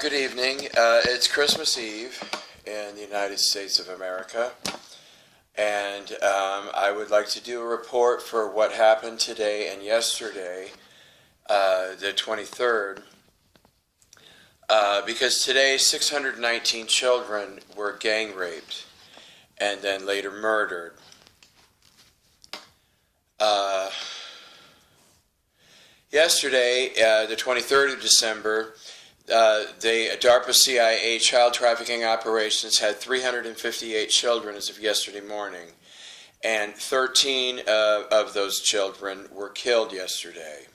Good evening. It's Christmas Eve in the United States of America, and I would like to do a report for what happened today and yesterday, the 23rd, because today 619 children were gang raped and then later murdered. Yesterday, the 23rd of December, the DARPA CIA child trafficking operations had 358 children as of yesterday morning, and 13 of those children were killed yesterday,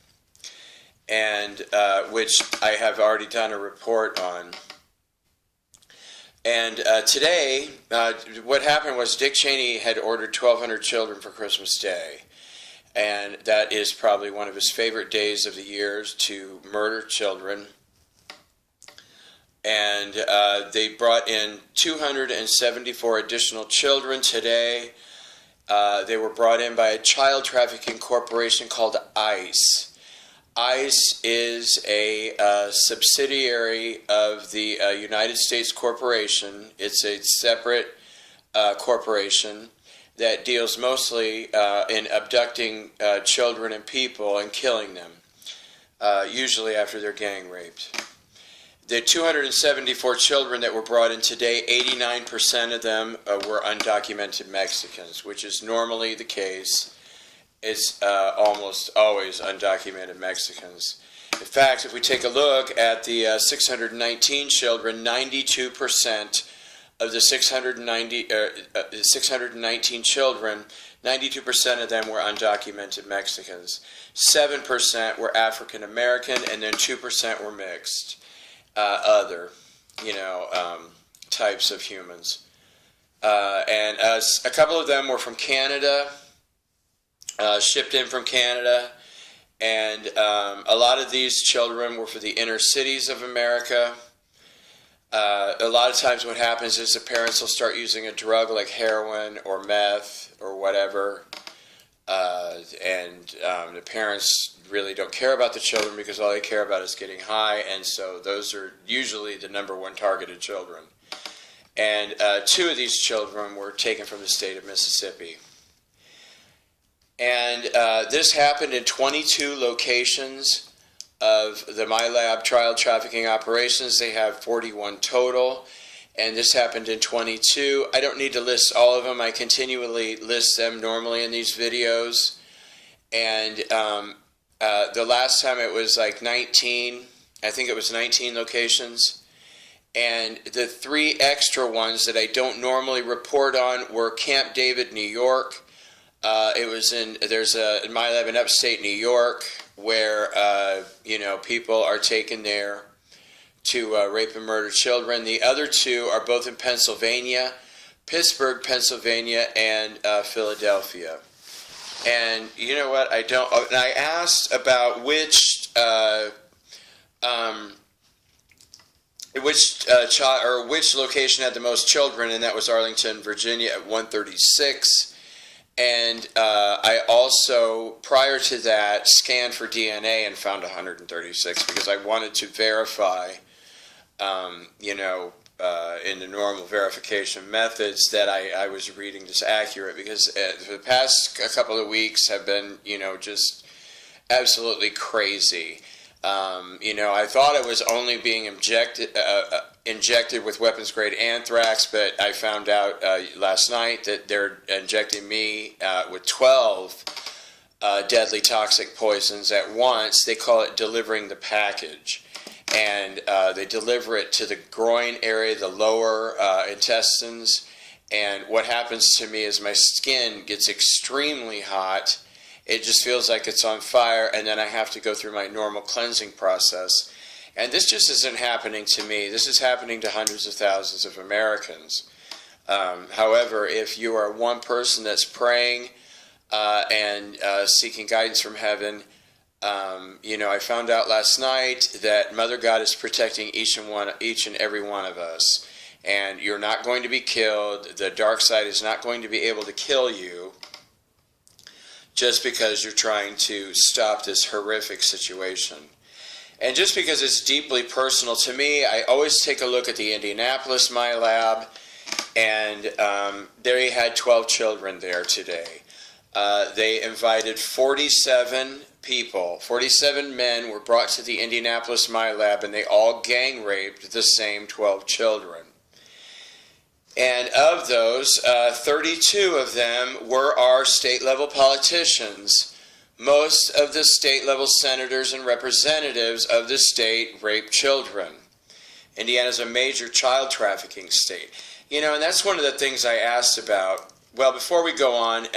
and which I have already done a report on. And today, what happened was Dick Cheney had ordered 1,200 children for Christmas Day. And that is probably one of his favorite days of the year to murder children. And they brought in 274 additional children today. They were brought in by a child trafficking corporation called ICE. ICE is a subsidiary of the United States Corporation. It's a separate corporation that deals mostly in abducting children and people and killing them, usually after they're gang raped. The 274 children that were brought in today, 89% of them were undocumented Mexicans, which is normally the case. It's almost always undocumented Mexicans. In fact, if we take a look at the 619 children, 92% of the 619 children, 92% of them were undocumented Mexicans. 7% were African American, and then 2% were mixed, other, types of humans. And a couple of them were from Canada, shipped in from Canada, and a lot of these children were for the inner cities of America. A lot of times what happens is the parents will start using a drug like heroin or meth or whatever, and the parents really don't care about the children because all they care about is getting high, and so those are usually the number one targeted children. And 2 of these children were taken from the state of Mississippi. And this happened in 22 locations of the MILAB child trafficking operations. They have 41 total, and this happened in 22. I don't need to list all of them. I continually list them normally in these videos. And the last time it was like 19, I think it was 19 locations. And the 3 extra ones that I don't normally report on were Camp David, New York. There's a MILAB in Upstate New York, where people are taken there to rape and murder children. The other 2 are both in Pennsylvania, Pittsburg, Pennsylvania, and Philadelphia. And you know what? I asked about which location had the most children, and that was Arlington, Virginia, at 136. And I also, prior to that, scanned for DNA and found 136 because I wanted to verify, in the normal verification methods that I was reading this accurate, because for the past couple of weeks have been, just absolutely crazy. I thought I was only being injected with weapons-grade anthrax, but I found out last night that they're injecting me with 12 deadly toxic poisons at once. They call it delivering the package. And they deliver it to the groin area, the lower intestines. And what happens to me is my skin gets extremely hot. It just feels like it's on fire, and then I have to go through my normal cleansing process. And this just isn't happening to me. This is happening to hundreds of thousands of Americans. However, if you are one person that's praying and seeking guidance from heaven, I found out last night that Mother God is protecting each and every one of us. And you're not going to be killed. The dark side is not going to be able to kill you just because you're trying to stop this horrific situation. And just because it's deeply personal to me, I always take a look at the Indianapolis MILAB, and they had 12 children there today. They invited 47 people, 47 men were brought to the Indianapolis MILAB, and they all gang raped the same 12 children. And of those, 32 of them were our state-level politicians. Most of the state-level senators and representatives of the state rape children. Indiana's a major child trafficking state. You know, and that's one of the things I asked about. Well, before we go on,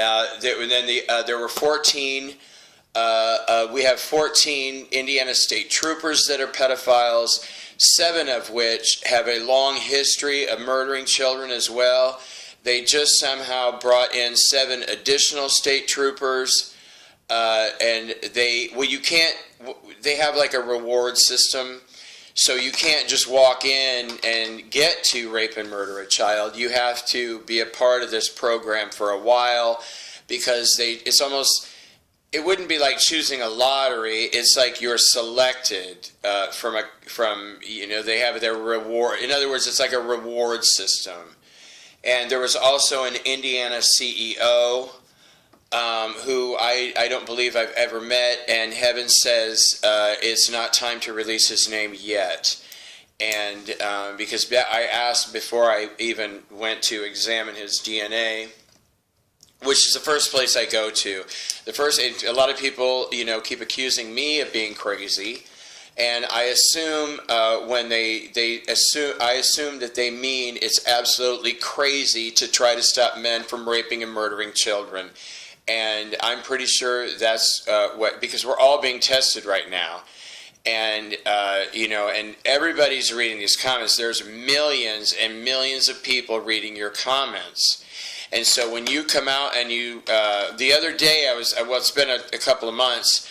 there were 14, we have 14 Indiana state troopers that are pedophiles, 7 of which have a long history of murdering children as well. They just somehow brought in 7 additional state troopers, and they have like a reward system. So you can't just walk in and get to rape and murder a child. You have to be a part of this program for a while, because it wouldn't be like choosing a lottery. It's like you're selected they have their reward. In other words, it's like a reward system. And there was also an Indiana CEO who I don't believe I've ever met, and heaven says it's not time to release his name yet. And because I asked before I even went to examine his DNA, which is the first place I go to. A lot of people, keep accusing me of being crazy, and I assume I assume that they mean it's absolutely crazy to try to stop men from raping and murdering children. And I'm pretty sure that's because we're all being tested right now. And, and everybody's reading these comments. There's millions and millions of people reading your comments. And so when you come out and the other day it's been a couple of months,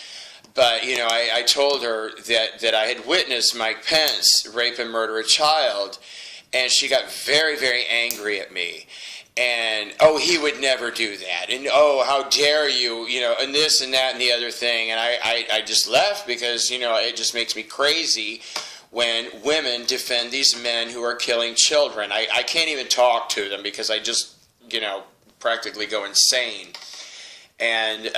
but, I told her that I had witnessed Mike Pence rape and murder a child, and she got very, very angry at me. And, he would never do that. And, how dare you, and this and that and the other thing. And I just left because, it just makes me crazy when women defend these men who are killing children. I can't even talk to them because I just, practically go insane. And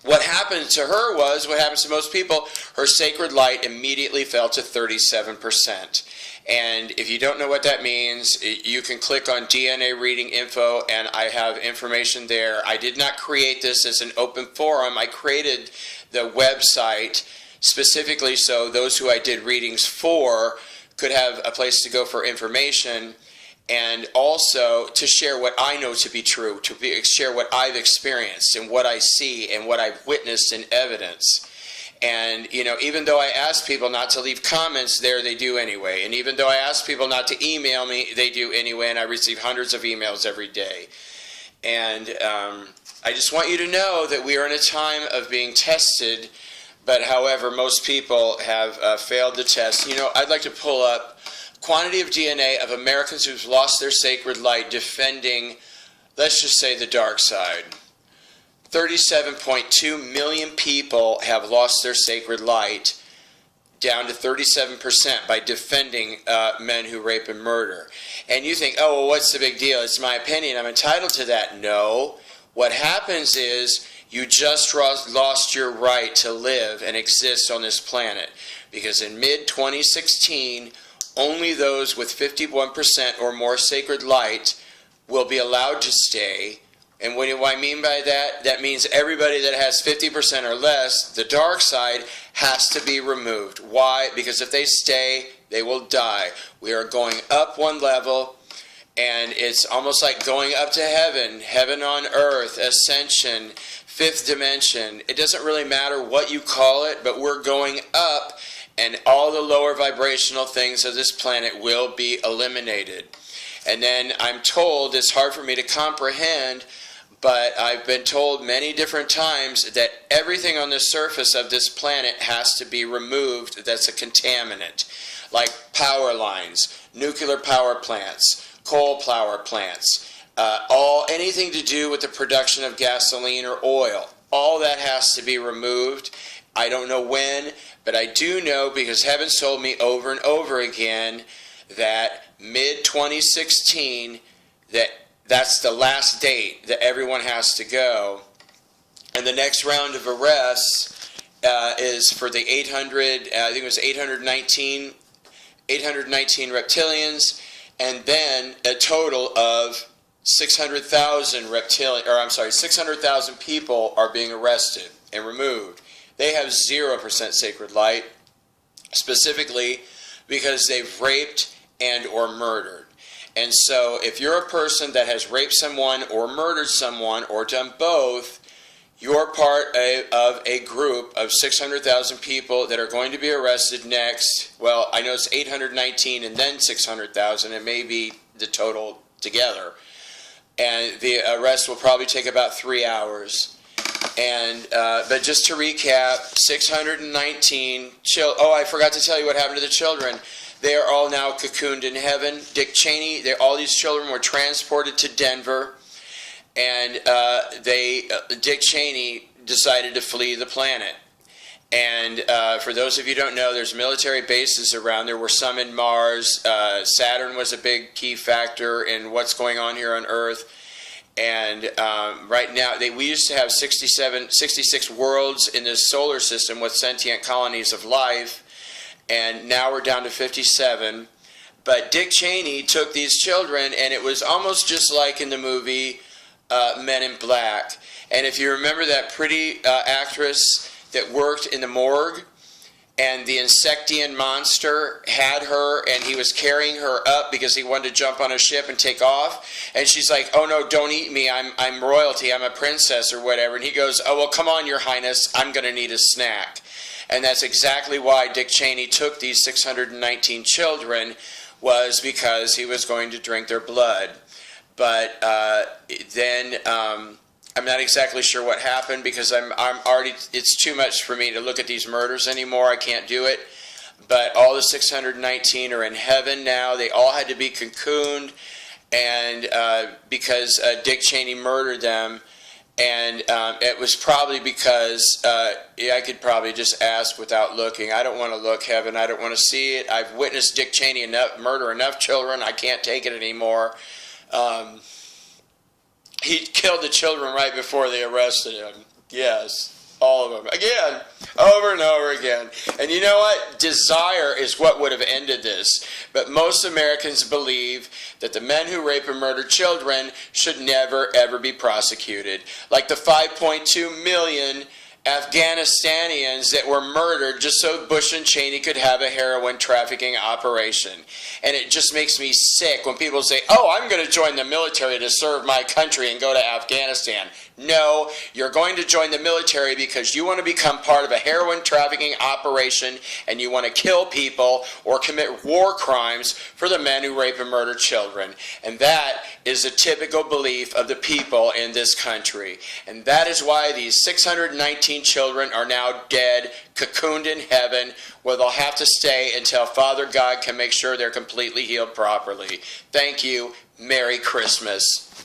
what happened to her was what happens to most people. Her sacred light immediately fell to 37%. And if you don't know what that means, you can click on DNA reading info, and I have information there. I did not create this as an open forum. I created the website specifically so those who I did readings for could have a place to go for information, and also to share what I know to be true, share what I've experienced and what I see and what I've witnessed in evidence. And, even though I ask people not to leave comments there, they do anyway. And even though I ask people not to email me, they do anyway, and I receive hundreds of emails every day. And I just want you to know that we are in a time of being tested, but however, most people have failed the test. I'd like to pull up quantity of DNA of Americans who've lost their sacred light defending, let's just say, the dark side. 37.2 million people have lost their sacred light, down to 37% by defending men who rape and murder. And you think, what's the big deal? It's my opinion. I'm entitled to that. No. What happens is you just lost your right to live and exist on this planet. Because in mid-2016, only those with 51% or more sacred light will be allowed to stay. And what do I mean by that? That means everybody that has 50% or less, the dark side, has to be removed. Why? Because if they stay, they will die. We are going up one level, and it's almost like going up to heaven, heaven on earth, ascension, fifth dimension. It doesn't really matter what you call it, but we're going up, and all the lower vibrational things of this planet will be eliminated. And then I'm told, it's hard for me to comprehend, but I've been told many different times that everything on the surface of this planet has to be removed that's a contaminant, like power lines, nuclear power plants, coal power plants, anything to do with the production of gasoline or oil. All that has to be removed, I don't know when, but I do know because heaven's told me over and over again that mid-2016, that's the last date that everyone has to go. And the next round of arrests is for the 800, I think it was 819 reptilians, and then a total of 600,000 600,000 people are being arrested and removed. They have 0% sacred light, specifically because they've raped and or murdered. And so if you're a person that has raped someone or murdered someone or done both, you're part of a group of 600,000 people that are going to be arrested next. Well, I know it's 819 and then 600,000. It may be the total together. And the arrest will probably take about 3 hours. And but just to recap, 619 children. Oh, I forgot to tell you what happened to the children. They are all now cocooned in heaven. Dick Cheney, all these children were transported to Denver. And Dick Cheney decided to flee the planet. And for those of you who don't know, there's military bases around. There were some in Mars. Saturn was a big key factor in what's going on here on Earth. And right now, we used to have 66 worlds in this solar system with sentient colonies of life. And now we're down to 57. But Dick Cheney took these children, and it was almost just like in the movie Men in Black. And if you remember that pretty actress that worked in the morgue, and the Insectian monster had her, and he was carrying her up because he wanted to jump on a ship and take off, and she's like, "Oh no, don't eat me, I'm royalty, I'm a princess," or whatever, and he goes, "Oh well, come on, your highness, I'm going to need a snack." And that's exactly why Dick Cheney took these 619 children, was because he was going to drink their blood. But then I'm not exactly sure what happened, because I'm already, it's too much for me to look at these murders anymore. I can't do it. But all the 619 are in heaven now. They all had to be cocooned, and because Dick Cheney murdered them. And it was probably because, I could probably just ask without looking. I don't want to look, heaven. I don't want to see it. I've witnessed Dick Cheney murder enough children. I can't take it anymore. He killed the children right before they arrested him. Yes, all of them. Again, over and over again. And you know what? Desire is what would have ended this. But most Americans believe that the men who rape and murder children should never, ever be prosecuted. Like the 5.2 million Afghanistanians that were murdered just so Bush and Cheney could have a heroin trafficking operation. And it just makes me sick when people say, "Oh, I'm going to join the military to serve my country and go to Afghanistan." No, you're going to join the military because you want to become part of a heroin trafficking operation, and you want to kill people or commit war crimes for the men who rape and murder children. And that is a typical belief of the people in this country. And that is why these 619 children are now dead, cocooned in heaven, where they'll have to stay until Father God can make sure they're completely healed properly. Thank you. Merry Christmas.